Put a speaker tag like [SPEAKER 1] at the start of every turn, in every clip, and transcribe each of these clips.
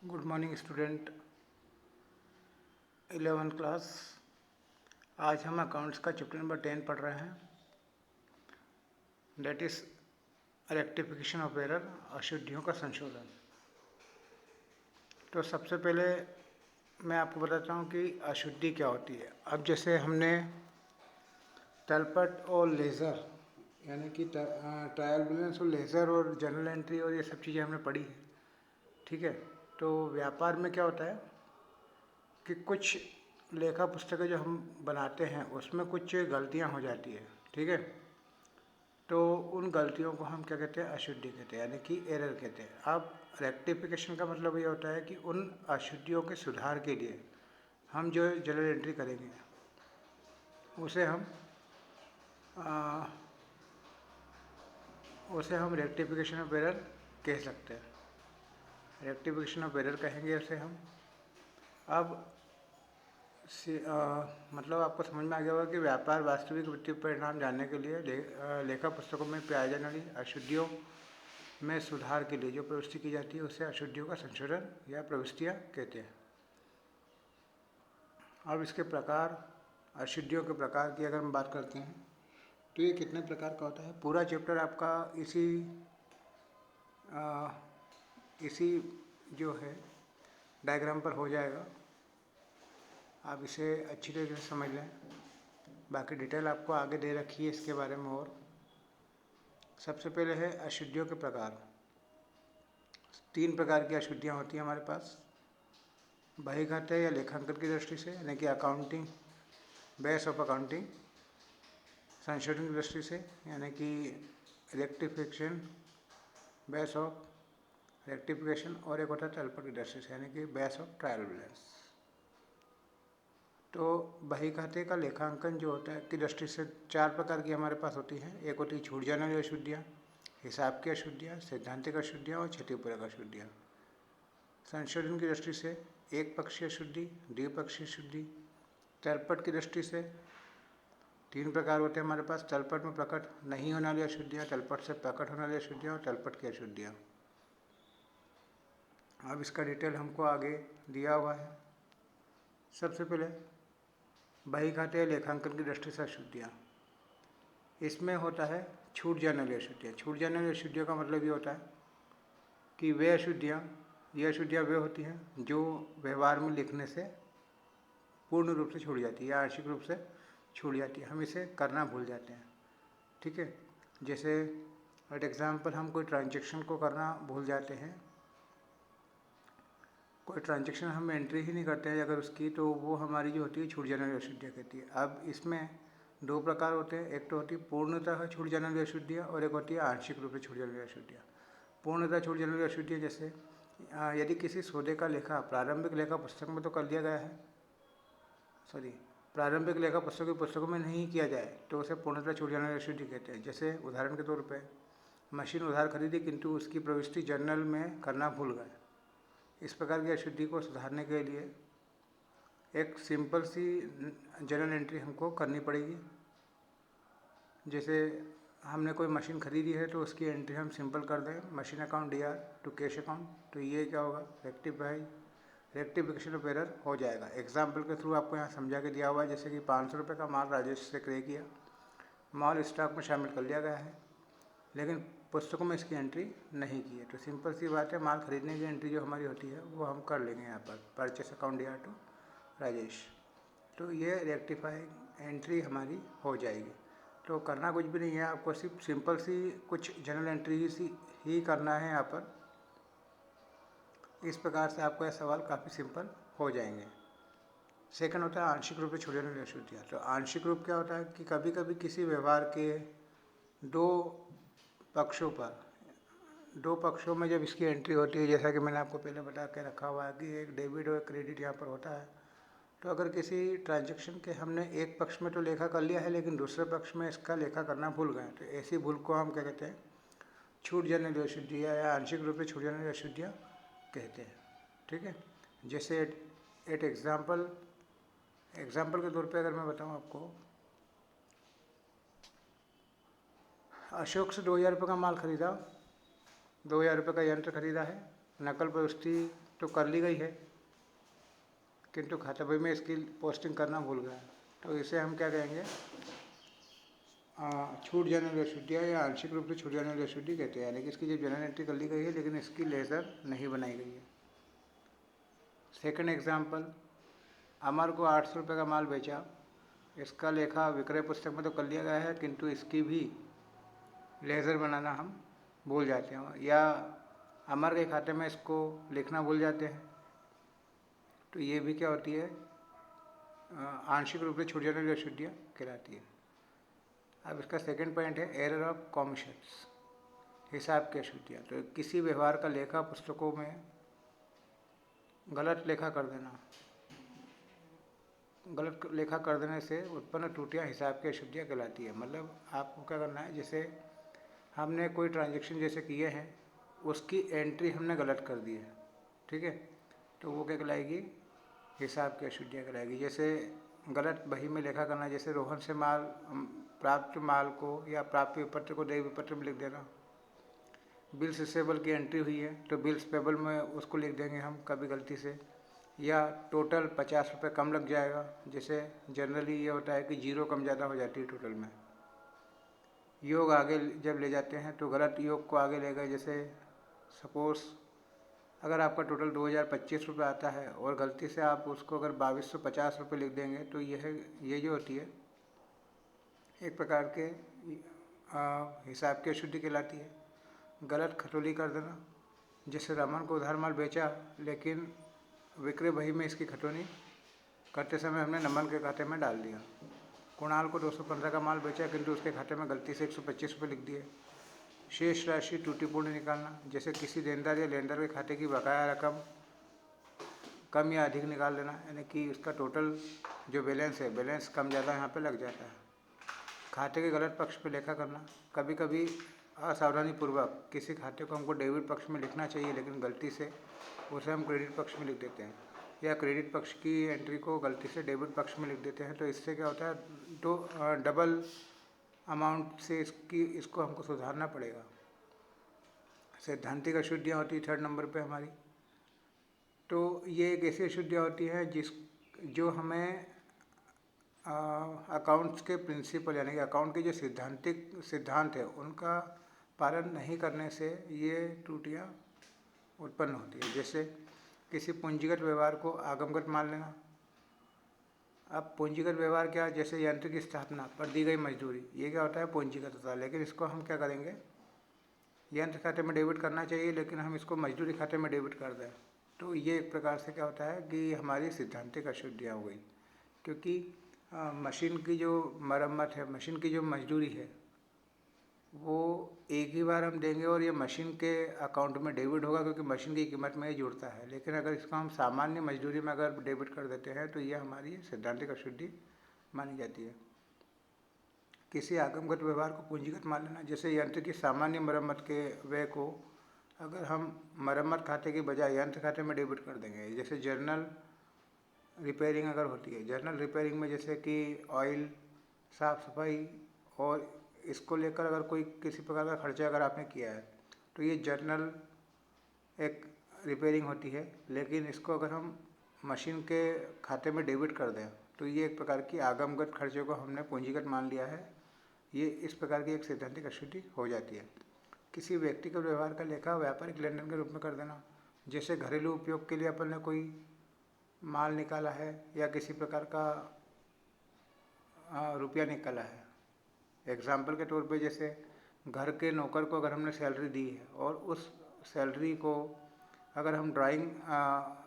[SPEAKER 1] Good morning student 11th class. आज हम accounts का चैप्टर नंबर 10 पढ़ रहे हैं, that is rectification of error, अशुद्धियों का संशोधन। तो सबसे पहले मैं आपको बताता हूँ कि अशुद्धि क्या होती है। अब जैसे हमने तलपट और लेज़र यानी कि ट्रायल बैलेंस और लेज़र और जर्नल एंट्री और ये सब चीज़ें हमने पढ़ी है, ठीक है। तो व्यापार में क्या होता है कि कुछ लेखा पुस्तकें जो हम बनाते हैं उसमें कुछ गलतियां हो जाती है, ठीक है। तो उन गलतियों को हम क्या कहते हैं, अशुद्धि कहते हैं, यानी कि एरर कहते हैं। अब रेक्टिफिकेशन का मतलब ये होता है कि उन अशुद्धियों के सुधार के लिए हम जो जर्नल एंट्री करेंगे आ, उसे हम रेक्टिफिकेशन ऑफ एरर कह सकते हैं। रेक्टिफिकेशन ऑफ एरर कहेंगे उसे हम। अब मतलब आपको समझ में आ गया होगा कि व्यापार वास्तविक वित्तीय परिणाम जानने के लिए लेखा पुस्तकों में पाई जाने वाली अशुद्धियों में सुधार के लिए जो प्रविष्टि की जाती है उसे अशुद्धियों का संशोधन या प्रविष्टियाँ कहते हैं। अब इसके प्रकार, अशुद्धियों के प्रकार की अगर हम बात करते हैं तो ये कितने प्रकार का होता है, पूरा चैप्टर आपका इसी जो है डायग्राम पर हो जाएगा। आप इसे अच्छी तरीके से समझ लें। बाकी डिटेल आपको आगे दे रखी है इसके बारे में। और सबसे पहले है अशुद्धियों के प्रकार। 3 प्रकार की अशुद्धियाँ होती हैं हमारे पास। बहीखाते या लेखांकन की दृष्टि से, यानी कि अकाउंटिंग, बेस ऑफ अकाउंटिंग। संशोधन की दृष्टि से, यानी कि रेक्टिफिकेशन, बेस ऑफ रेक्टिफिकेशन। और एक होता है तलपट की दृष्टि से, यानी कि बेस ऑफ ट्रायल बैलेंस। तो बही खाते का लेखांकन जो होता है की दृष्टि से 4 प्रकार की हमारे पास होती हैं। एक होती है छूट जाने वाली अशुद्धियाँ, हिसाब की अशुद्धियाँ, सैद्धांतिक अशुद्धियाँ और क्षतिपूरक अशुद्धियाँ। संशोधन की दृष्टि से एक पक्षीय शुद्धि, द्विपक्षीय शुद्धि। तलपट की दृष्टि से 3 प्रकार होते हैं हमारे पास। तलपट में प्रकट नहीं होने वाली अशुद्धियाँ, तलपट से प्रकट होने वाली अशुद्धियाँ और तलपट की अशुद्धियाँ। अब इसका डिटेल हमको आगे दिया हुआ है। सबसे पहले बही खाते या लेखांकन की दृष्टि से अशुद्धियाँ। इसमें होता है छूट जाने वाली अशुद्धियाँ। छूट जाने वाली अशुद्धियों का मतलब ये होता है कि वे अशुद्धियाँ, ये अशुद्धियाँ वे होती हैं जो व्यवहार में लिखने से पूर्ण रूप से छूट जाती है या आंशिक रूप से छूट जाती है। हम इसे करना भूल जाते हैं, ठीक है। जैसे फॉर एग्जाम्पल हम कोई ट्रांजेक्शन को करना भूल जाते हैं, कोई ट्रांजेक्शन हम एंट्री ही नहीं करते हैं अगर उसकी, तो वो हमारी जो होती है छूट जाने वाली अशुद्धियाँ कहती है। अब इसमें 2 प्रकार होते हैं। एक तो होती है पूर्णतः छूट जाने वाली अशुद्धियाँ और एक होती है आंशिक रूप से छूट जाने वाली अशुद्धियाँ। पूर्णतः छूट जाने वाली अशुद्धियाँ जैसे यदि किसी सौदे का लेखा प्रारंभिक लेखा पुस्तक में तो कर दिया गया है, प्रारंभिक लेखा पुस्तकों में नहीं किया जाए तो उसे पूर्णतः छूट जाने वाली अशुद्धि कहते हैं। जैसे उदाहरण के तौर पर मशीन उधार खरीदी किंतु उसकी प्रविष्टि जर्नल में करना भूल गए। इस प्रकार की अशुद्धि को सुधारने के लिए एक सिंपल सी जर्नल एंट्री हमको करनी पड़ेगी। जैसे हमने कोई मशीन खरीदी है तो उसकी एंट्री हम सिंपल कर दें, machine account DR to cash account. तो ये क्या होगा, रेक्टिफिकेशन ऑफ एरर हो जाएगा। एग्जाम्पल के थ्रू आपको यहाँ समझा के दिया हुआ है। जैसे कि 500 रुपये का माल राजेश से क्रय किया, माल स्टॉक में शामिल कर लिया गया है लेकिन पुस्तकों में इसकी एंट्री नहीं की है। तो सिंपल सी बात है, माल खरीदने की एंट्री जो हमारी होती है वो हम कर लेंगे यहाँ पर, purchase account DR to Rajesh. तो ये रेक्टिफाइंग एंट्री हमारी हो जाएगी। तो करना कुछ भी नहीं है, आपको सिर्फ सिंपल सी कुछ जनरल एंट्री ही करना है यहाँ पर। इस प्रकार से आपको यह सवाल काफ़ी सिंपल हो जाएंगे। सेकंड होता है आंशिक रूप से छूट जाने वाली अशुद्धियाँ। तो आंशिक रूप क्या होता है कि कभी कभी किसी व्यवहार के 2 पक्षों में जब इसकी एंट्री होती है, जैसा कि मैंने आपको पहले बता के रखा हुआ है कि एक डेबिट और क्रेडिट यहाँ पर होता है। तो अगर किसी ट्रांजैक्शन के हमने एक पक्ष में तो लेखा कर लिया है लेकिन दूसरे पक्ष में इसका लेखा करना भूल गए, तो ऐसी भूल को हम क्या कहते हैं, छूट जाने वाली अशुद्धियाँ या आंशिक रूप से छूट जाने वाली अशुद्धियाँ कहते हैं, ठीक है। जैसे एक एग्जाम्पल के तौर पे अगर मैं बताऊँ आपको, अशोक से 2000 रुपये का माल खरीदा, 2000 रुपये का यंत्र खरीदा है, नकल प्रविष्टि तो कर ली गई है, किंतु खाता बही में इसकी पोस्टिंग करना भूल गया, तो इसे हम क्या कहेंगे, छूट जाने वाली अशुद्धियाँ या आंशिक रूप से छूट जाने वाली अशुद्धि कहते हैं। यानी कि इसकी जब जनरल एंट्री कर ली गई है लेकिन इसकी लेजर नहीं बनाई गई है। सेकंड एग्जाम्पल, अमर को 800 रुपये का माल बेचा, इसका लेखा विक्रय पुस्तक में तो कर लिया गया है, किंतु इसकी भी लेजर बनाना हम भूल जाते हैं, या अमर के खाते में इसको लिखना भूल जाते हैं, तो ये भी क्या होती है, आंशिक रूप से छूट जाने वाली अशुद्धियाँ कहलाती है। अब इसका सेकंड पॉइंट है एरर ऑफ कॉमिशंस, हिसाब की अशुद्धियाँ। तो किसी व्यवहार का लेखा पुस्तकों में गलत लेखा कर देना, गलत लेखा कर देने से उत्पन्न त्रुटियाँ हिसाब की अशुद्धियाँ कहलाती है। मतलब आपको क्या करना है, जैसे हमने कोई ट्रांजैक्शन जैसे किए हैं, उसकी एंट्री हमने गलत कर दी है, ठीक है, तो वो क्या कहलाएगी, हिसाब की अशुद्धियाँ कहलाएगी। जैसे गलत बही में लेखा करना, जैसे रोहन से प्राप्त माल को या प्राप्त विपत्र को देय विपत्र में लिख देना। बिल्स रिसेबल की एंट्री हुई है तो बिल्स पेबल में उसको लिख देंगे हम कभी गलती से, या टोटल 50 रुपये कम लग जाएगा। जैसे जनरली ये होता है कि जीरो कम ज़्यादा हो जाती है टोटल में। योग आगे जब ले जाते हैं तो गलत योग को आगे ले गए, जैसे सपोज़ अगर आपका टोटल 2025 रुपये आता है और गलती से आप उसको अगर 2250 रुपये लिख देंगे, तो ये जो होती है एक प्रकार के हिसाब की अशुद्धि कहलाती है। गलत खटोली कर देना, जैसे रमन को उधार माल बेचा लेकिन विक्रय बही में इसकी खटोनी करते समय हमने नमन के खाते में डाल दिया। कुणाल को 215 का माल बेचा किंतु उसके खाते में गलती से 125 रुपये लिख दिए। शेष राशि त्रुटिपूर्ण निकालना, जैसे किसी देनदार या लेनदार के खाते की बकाया रकम कम या अधिक निकाल लेना, यानी कि उसका टोटल जो बैलेंस है, बैलेंस कम ज़्यादा यहाँ पे लग जाता है। खाते के गलत पक्ष पे लेखा करना, कभी कभी असावधानीपूर्वक किसी खाते को हमको डेबिट पक्ष में लिखना चाहिए लेकिन गलती से उसे हम क्रेडिट पक्ष में लिख देते हैं, या क्रेडिट पक्ष की एंट्री को गलती से डेबिट पक्ष में लिख देते हैं। तो इससे क्या होता है, दो डबल अमाउंट से इसको हमको सुधारना पड़ेगा। सैद्धांतिक अशुद्धियाँ होती है थर्ड नंबर पे हमारी। तो ये एक ऐसी अशुद्धियाँ होती है जो हमें अकाउंट्स के प्रिंसिपल यानी कि अकाउंट के जो सिद्धांत है उनका पालन नहीं करने से ये त्रुटियाँ उत्पन्न होती है। जैसे किसी पूंजीगत व्यवहार को आगमगत मान लेना। अब पूंजीगत व्यवहार क्या, जैसे यंत्र की स्थापना पर दी गई मजदूरी, ये क्या होता है, पूंजीगत होता है। लेकिन इसको हम क्या करेंगे, यंत्र खाते में डेबिट करना चाहिए लेकिन हम इसको मजदूरी खाते में डेबिट कर दें, तो ये एक प्रकार से क्या होता है कि हमारी सिद्धांतिक अशुद्धियाँ हो गई। क्योंकि मशीन की जो मरम्मत है, मशीन की जो मजदूरी है, वो एक ही बार हम देंगे और ये मशीन के अकाउंट में डेबिट होगा क्योंकि मशीन की कीमत में ये जुड़ता है। लेकिन अगर इसको हम सामान्य मजदूरी में अगर डेबिट कर देते हैं तो ये हमारी सैद्धांतिक अशुद्धि मानी जाती है। किसी आगमगत व्यवहार को पूंजीगत मान लेना, जैसे यंत्र की सामान्य मरम्मत के व्यय को अगर हम मरम्मत खाते की बजाय यंत्र खाते में डेबिट कर देंगे। जैसे जर्नल रिपेयरिंग अगर होती है, जर्नल रिपेयरिंग में जैसे कि ऑयल, साफ़ सफाई और इसको लेकर अगर कोई किसी प्रकार का खर्चा अगर आपने किया है तो ये जर्नल एक रिपेयरिंग होती है। लेकिन इसको अगर हम मशीन के खाते में डेबिट कर दें तो ये एक प्रकार की आगमगत खर्चे को हमने पूंजीगत मान लिया है। ये इस प्रकार की एक सैद्धांतिक अशुद्धि हो जाती है। किसी व्यक्तिगत व्यवहार का लेखा व्यापारिक लेनदेन के रूप में कर देना, जैसे घरेलू उपयोग के लिए अपन ने कोई माल निकाला है या किसी प्रकार का रुपया निकाला है। एग्जाम्पल के तौर पे जैसे घर के नौकर को अगर हमने सैलरी दी है और उस सैलरी को अगर हम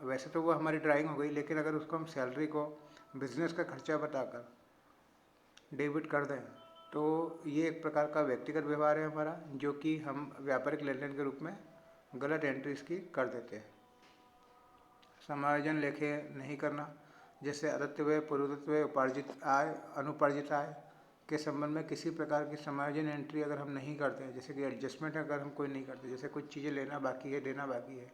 [SPEAKER 1] वैसे तो वो हमारी ड्राइंग हो गई, लेकिन अगर उसको हम सैलरी को बिजनेस का खर्चा बताकर डेबिट कर दें तो ये एक प्रकार का व्यक्तिगत व्यवहार है हमारा, जो कि हम व्यापारिक लेनदेन के रूप में गलत एंट्रीज की कर देते हैं। समायोजन लेखे नहीं करना, जैसे अदत्त व्यय, पूर्वदत्त व्यय, उपार्जित आय, अनुपार्जित आय के संबंध में किसी प्रकार की समायोजन एंट्री अगर हम नहीं करते हैं, जैसे कि एडजस्टमेंट अगर हम कोई नहीं करते, जैसे कुछ चीज़ें लेना बाकी है, देना बाकी है,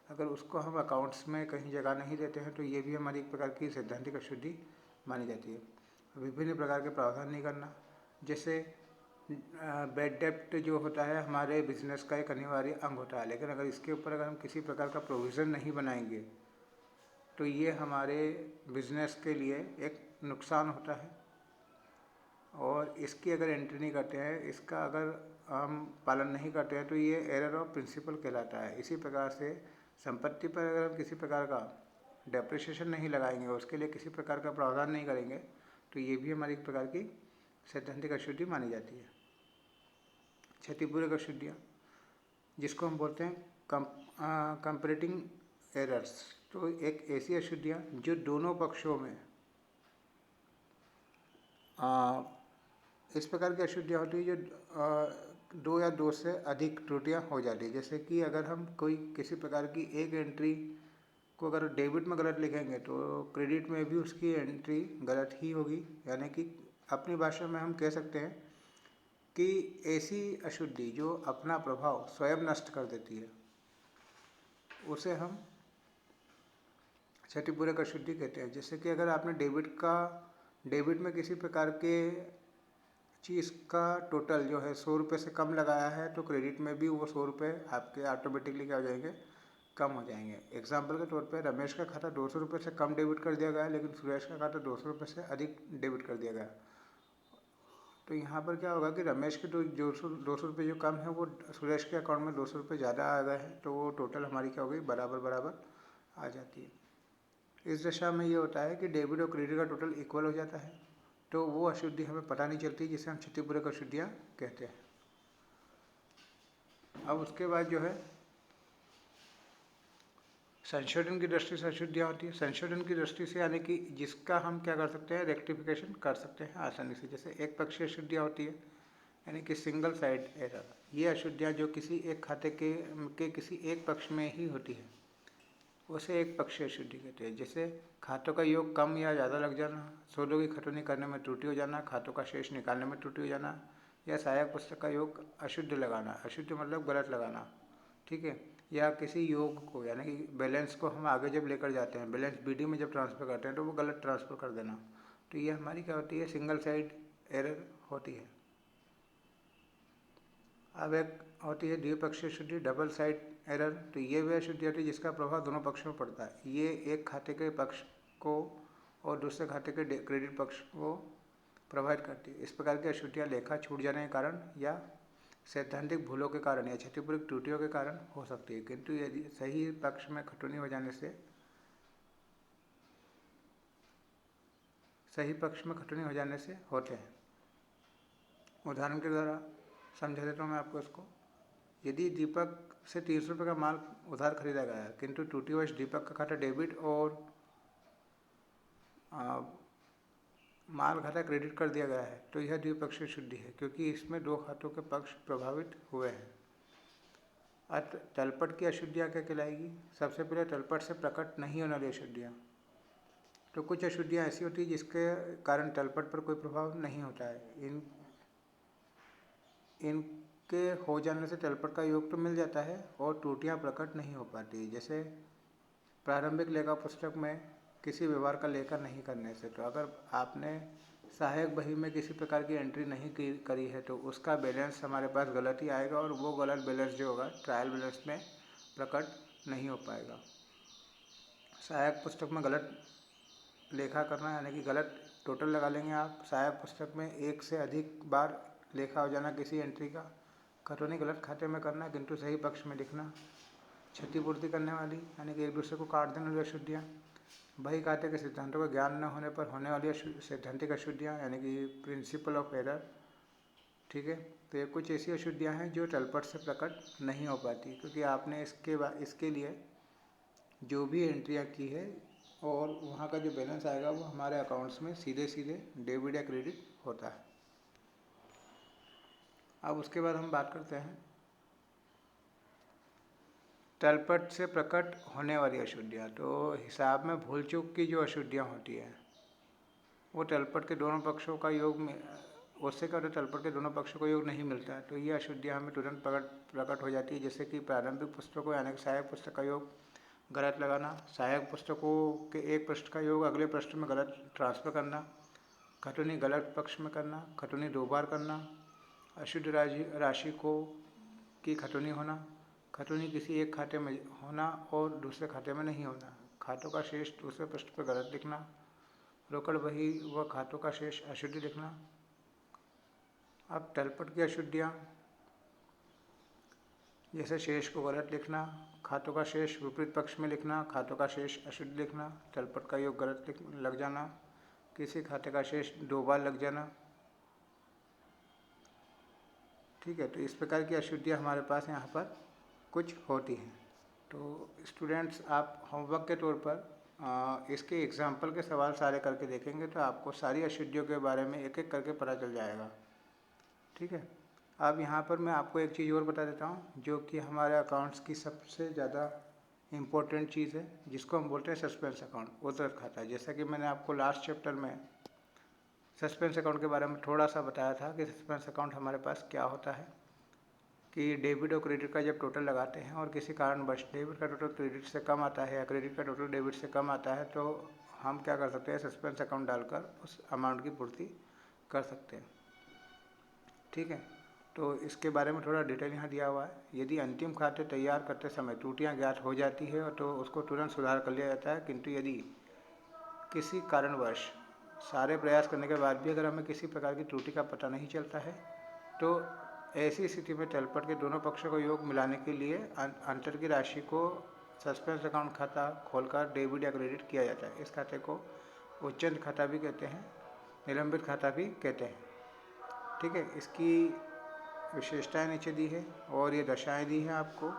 [SPEAKER 1] अगर उसको हम अकाउंट्स में कहीं जगह नहीं देते हैं तो ये भी हमारी एक प्रकार की सैद्धांतिक अशुद्धि मानी जाती है। विभिन्न प्रकार के प्रावधान नहीं करना, जैसे बैड डेप्ट जो होता है हमारे बिजनेस का एक अनिवार्य अंग होता है, लेकिन अगर इसके ऊपर अगर हम किसी प्रकार का प्रोविज़न नहीं बनाएंगे तो ये हमारे बिजनेस के लिए एक नुकसान होता है। और इसकी अगर एंट्री नहीं करते हैं, इसका अगर हम पालन नहीं करते हैं तो ये एरर ऑफ प्रिंसिपल कहलाता है। इसी प्रकार से संपत्ति पर अगर हम किसी प्रकार का डेप्रिसिएशन नहीं लगाएंगे, उसके लिए किसी प्रकार का प्रावधान नहीं करेंगे, तो ये भी हमारी एक प्रकार की सैद्धांतिक अशुद्धि मानी जाती है। क्षतिपूरक अशुद्धियाँ, जिसको हम बोलते हैं कंपैरेटिंग एरर्स, तो एक ऐसी अशुद्धियाँ जो दोनों पक्षों में इस प्रकार की अशुद्धियाँ होती है जो दो या दो से अधिक त्रुटियाँ हो जाती है। जैसे कि अगर हम कोई किसी प्रकार की एक एंट्री को अगर डेबिट में गलत लिखेंगे तो क्रेडिट में भी उसकी एंट्री गलत ही होगी। यानी कि अपनी भाषा में हम कह सकते हैं कि ऐसी अशुद्धि जो अपना प्रभाव स्वयं नष्ट कर देती है उसे हम क्षतिपूरक अशुद्धि कहते हैं। जैसे कि अगर आपने डेबिट में किसी प्रकार के चीज़ का टोटल जो है 100 रुपये से कम लगाया है, तो क्रेडिट में भी वो 100 रुपये आपके ऑटोमेटिकली क्या हो जाएंगे, कम हो जाएंगे। एग्जाम्पल के तौर पे रमेश का खाता 200 रुपये से कम डेबिट कर दिया गया है, लेकिन सुरेश का खाता 200 रुपये से अधिक डेबिट कर दिया गया। तो यहाँ पर क्या होगा कि रमेश के 200 रुपये जो कम है वो सुरेश के अकाउंट में 200 रुपये ज़्यादा आ गए हैं, तो वो टोटल हमारी क्या हो गई, बराबर बराबर आ जाती है। इस दशा में ये होता है कि डेबिट और क्रेडिट का टोटल इक्वल हो जाता है, तो वो अशुद्धि हमें पता नहीं चलती, जिसे हम क्षतिपूरक अशुद्धियाँ कहते हैं। अब उसके बाद जो है संशोधन की दृष्टि से अशुद्धियाँ होती है। संशोधन की दृष्टि से यानी कि जिसका हम क्या कर सकते हैं, रेक्टिफिकेशन कर सकते हैं आसानी से। जैसे एक पक्षीय अशुद्धियाँ होती है, यानी कि सिंगल साइड एरर। ये अशुद्धियाँ जो किसी एक खाते के किसी एक पक्ष में ही होती है, उसे एक पक्षीय अशुद्धि कहते हैं। जैसे खातों का योग कम या ज़्यादा लग जाना, सोदों की खतौनी करने में त्रुटि हो जाना, खातों का शेष निकालने में त्रुटि हो जाना, या सहायक पुस्तक का योग अशुद्ध लगाना, अशुद्ध मतलब गलत लगाना, ठीक है। या किसी योग को यानी कि बैलेंस को हम आगे जब लेकर जाते हैं, बैलेंस बीडी में जब ट्रांसफ़र करते हैं तो वो गलत ट्रांसफ़र कर देना, तो ये हमारी क्या होती है, सिंगल साइड एरर होती है। अब एक होती है द्विपक्षीय अशुद्धि, डबल साइड एरर। तो ये वह अशुद्धि होती है जिसका प्रभाव दोनों पक्षों में पड़ता है। ये एक खाते के पक्ष को और दूसरे खाते के क्रेडिट पक्ष को प्रभावित करती है। इस प्रकार की अशुद्धियाँ लेखा छूट जाने के कारण या सैद्धांतिक भूलों के कारण या क्षतिपूरक त्रुटियों के कारण हो सकती है, किंतु यदि सही पक्ष में खतौनी हो जाने से होते हैं। उदाहरण के द्वारा समझा देता हूँ मैं आपको इसको। यदि दीपक से 300 रुपये का माल उधार खरीदा गया है, किंतु त्रुटिवश दीपक का खाता डेबिट और माल खाता क्रेडिट कर दिया गया है, तो यह द्विपक्षीय अशुद्धि है, क्योंकि इसमें दो खातों के पक्ष प्रभावित हुए हैं। अतः तलपट की अशुद्धियाँ क्या कहलाएगी? सबसे पहले तलपट से प्रकट नहीं होने वाली अशुद्धियाँ। तो कुछ अशुद्धियाँ ऐसी होती है जिसके कारण तलपट पर कोई प्रभाव नहीं होता है। इनके हो जाने से तलपट का योग तो मिल जाता है और त्रुटियाँ प्रकट नहीं हो पाती। जैसे प्रारंभिक लेखा पुस्तक में किसी व्यवहार का लेखन नहीं करने से, तो अगर आपने सहायक बही में किसी प्रकार की एंट्री नहीं करी है तो उसका बैलेंस हमारे पास गलत ही आएगा और वो गलत बैलेंस जो होगा ट्रायल बैलेंस में प्रकट नहीं हो पाएगा। सहायक पुस्तक में गलत लेखा करना यानी कि गलत टोटल लगा लेंगे आप। सहायक पुस्तक में एक से अधिक बार लेखा हो जाना किसी एंट्री का। खतौनी गलत खाते में करना किंतु सही पक्ष में लिखना। क्षतिपूर्ति करने वाली यानी कि एक दूसरे को काट देने वाली अशुद्धियाँ। बही खाते के सिद्धांतों का ज्ञान न होने पर होने वाली सैद्धांतिक अशुद्धियाँ यानी कि प्रिंसिपल ऑफ एरर, ठीक है। तो ये कुछ ऐसी अशुद्धियाँ हैं जो तलपट से प्रकट नहीं हो पाती, क्योंकि आपने इसके लिए जो भी एंट्रियाँ की है और वहाँ का जो बैलेंस आएगा वो हमारे अकाउंट्स में सीधे सीधे डेबिट या क्रेडिट होता है। अब उसके बाद हम बात करते हैं तलपट से प्रकट होने वाली अशुद्धियाँ। तो हिसाब में भूल चूक की जो अशुद्धियाँ होती हैं वो तलपट के दोनों पक्षों का योग में, उससे क्या होता है, तलपट के दोनों पक्षों को योग नहीं मिलता है, तो ये अशुद्धियाँ हमें तुरंत प्रकट हो जाती है। जैसे कि प्रारंभिक पुस्तकों यानी कि सहायक पुस्तक का योग गलत लगाना, सहायक पुस्तकों के एक पृष्ठ का योग अगले पृष्ठ में गलत ट्रांसफ़र करना, खतौनी गलत पक्ष में करना, खतौनी 2 बार करना, अशुद्ध राशि को की खतौनी होना, खतौनी किसी एक खाते में होना और दूसरे खाते में नहीं होना, खातों का शेष दूसरे पृष्ठ पर गलत लिखना, रोकड़ बही व खातों का शेष अशुद्ध लिखना। अब तलपट की अशुद्धियाँ, जैसे शेष को गलत लिखना, खातों का शेष विपरीत पक्ष में लिखना, खातों का शेष अशुद्ध लिखना, तलपट का योग गलत लग जाना, किसी खाते का शेष 2 बार लग जाना। ठीक है, तो इस प्रकार की अशुद्धियाँ हमारे पास यहाँ पर कुछ होती हैं। तो स्टूडेंट्स, आप होमवर्क के तौर पर इसके एग्जाम्पल के सवाल सारे करके देखेंगे तो आपको सारी अशुद्धियों के बारे में एक एक करके पता चल जाएगा। ठीक है, अब यहाँ पर मैं आपको एक चीज़ और बता देता हूँ जो कि हमारे अकाउंट्स की सबसे ज़्यादा इम्पोर्टेंट चीज़ है, जिसको हम बोलते हैं सस्पेंस अकाउंट, उद्धृत खाता। जैसा कि मैंने आपको लास्ट चैप्टर में सस्पेंस अकाउंट के बारे में थोड़ा सा बताया था कि सस्पेंस अकाउंट हमारे पास क्या होता है कि डेबिट और क्रेडिट का जब टोटल लगाते हैं और किसी कारणवश डेबिट का टोटल क्रेडिट से कम आता है या क्रेडिट का टोटल डेबिट से कम आता है तो हम क्या कर सकते हैं, सस्पेंस अकाउंट डालकर उस अमाउंट की पूर्ति कर सकते हैं। ठीक है, तो इसके बारे में थोड़ा डिटेल यहाँ दिया हुआ है। यदि अंतिम खाते तैयार करते समय त्रुटियाँ ज्ञात हो जाती है तो उसको तुरंत सुधार कर लिया जाता है, किंतु यदि किसी कारणवश सारे प्रयास करने के बाद भी अगर हमें किसी प्रकार की त्रुटि का पता नहीं चलता है तो ऐसी स्थिति में तलपट के दोनों पक्षों को योग मिलाने के लिए अंतर की राशि को सस्पेंस अकाउंट खाता खोलकर डेबिट या क्रेडिट किया जाता है। इस खाते को उच्चंत खाता भी कहते हैं, निलंबित खाता भी कहते हैं। ठीक है, इसकी विशेषताएं नीचे दी है और ये दशाएं दी हैं आपको।